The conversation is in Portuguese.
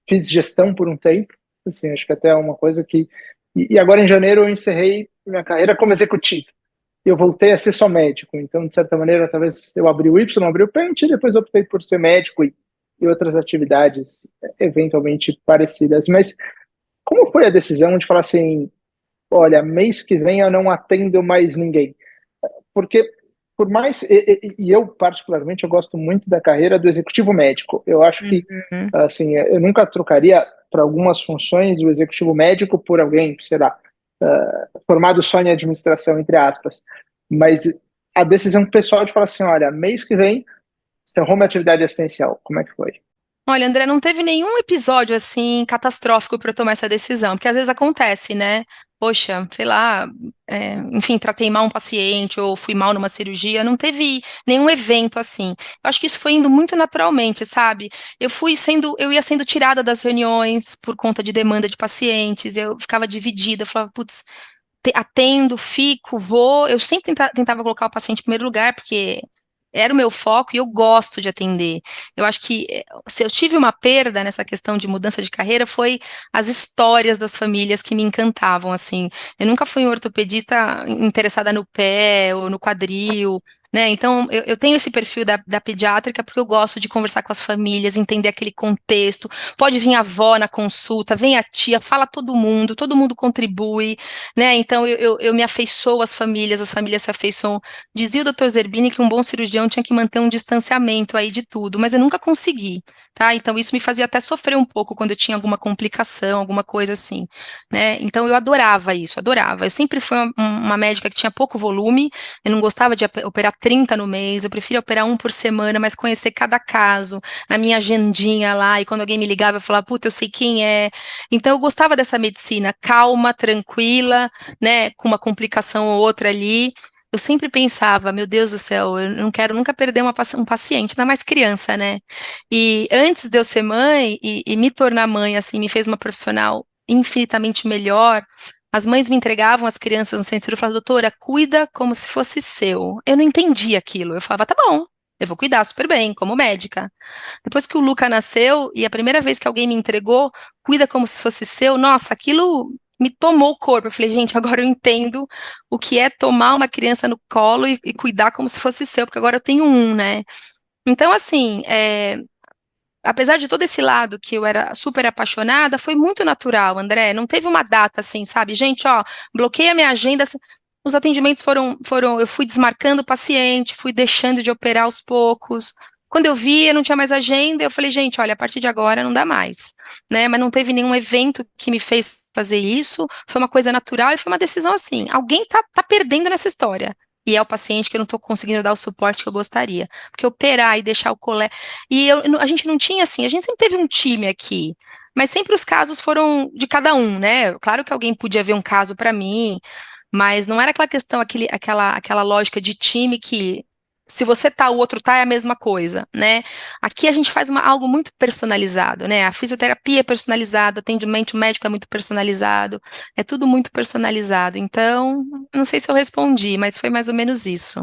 fiz gestão por um tempo, assim, acho que até é uma coisa que. E agora em janeiro eu encerrei minha carreira como executivo. Eu voltei a ser só médico, então, de certa maneira, talvez eu abri o Y, abri o Pente, e depois optei por ser médico e outras atividades eventualmente parecidas. Mas como foi a decisão de falar assim, olha, mês que vem eu não atendo mais ninguém? Porque por mais e eu particularmente eu gosto muito da carreira do executivo médico. Eu acho que Uhum. assim eu nunca trocaria para algumas funções o executivo médico por alguém, sei lá, formado só em administração entre aspas. Mas a decisão pessoal de falar assim, olha, mês que vem encerrou minha atividade assistencial. Como é que foi? Olha, André, não teve nenhum episódio assim catastrófico para eu tomar essa decisão, porque às vezes acontece, né? Poxa, sei lá, enfim, tratei mal um paciente ou fui mal numa cirurgia, não teve nenhum evento assim. Eu acho que isso foi indo muito naturalmente, sabe? Eu ia sendo tirada das reuniões por conta de demanda de pacientes, eu ficava dividida, eu falava, putz, atendo, fico, vou. Eu sempre tentava colocar o paciente em primeiro lugar, porque era o meu foco e eu gosto de atender. Eu acho que se eu tive uma perda nessa questão de mudança de carreira, foi as histórias das famílias que me encantavam, assim. Eu nunca fui um ortopedista interessada no pé ou no quadril. Né? Então, eu tenho esse perfil da pediátrica porque eu gosto de conversar com as famílias, entender aquele contexto. Pode vir a avó na consulta, vem a tia, fala todo mundo contribui, né? Então eu me afeiçoo às famílias, as famílias se afeiçoam. Dizia o Dr. Zerbini que um bom cirurgião tinha que manter um distanciamento aí de tudo, mas eu nunca consegui, tá? Então isso me fazia até sofrer um pouco quando eu tinha alguma complicação, alguma coisa assim, né? Então eu adorava isso, adorava. Eu sempre fui uma médica que tinha pouco volume, eu não gostava de operar 30 no mês, eu preferia operar um por semana, mas conhecer cada caso, na minha agendinha lá, e quando alguém me ligava, eu falava, puta, eu sei quem é. Então eu gostava dessa medicina calma, tranquila, né, com uma complicação ou outra ali. Eu sempre pensava, meu Deus do céu, eu não quero nunca perder um paciente, ainda mais criança, né? E antes de eu ser mãe e me tornar mãe, assim, me fez uma profissional infinitamente melhor. As mães me entregavam as crianças no centro e falavam, doutora, cuida como se fosse seu. Eu não entendia aquilo. Eu falava, tá bom, eu vou cuidar super bem, como médica. Depois que o Luca nasceu e a primeira vez que alguém me entregou, cuida como se fosse seu, nossa, aquilo me tomou o corpo. Eu falei, gente, agora eu entendo o que é tomar uma criança no colo e cuidar como se fosse seu, porque agora eu tenho um, né? Então, assim, apesar de todo esse lado que eu era super apaixonada, foi muito natural, André. Não teve uma data assim, sabe? Gente, ó, bloqueia minha agenda. Os atendimentos eu fui desmarcando o paciente, fui deixando de operar aos poucos. Quando eu vi, eu não tinha mais agenda, eu falei, gente, olha, a partir de agora não dá mais, né? Mas não teve nenhum evento que me fez fazer isso, foi uma coisa natural e foi uma decisão assim, alguém tá perdendo nessa história. E é o paciente que eu não estou conseguindo dar o suporte que eu gostaria. Porque operar e deixar o colega. A gente não tinha assim, a gente sempre teve um time aqui, mas sempre os casos foram de cada um, né? Claro que alguém podia ver um caso para mim, mas não era aquela questão, aquela lógica de time que se você tá, o outro tá, é a mesma coisa, né? Aqui a gente faz algo muito personalizado, né? A fisioterapia é personalizada, o atendimento médico é muito personalizado, é tudo muito personalizado. Então, não sei se eu respondi, mas foi mais ou menos isso.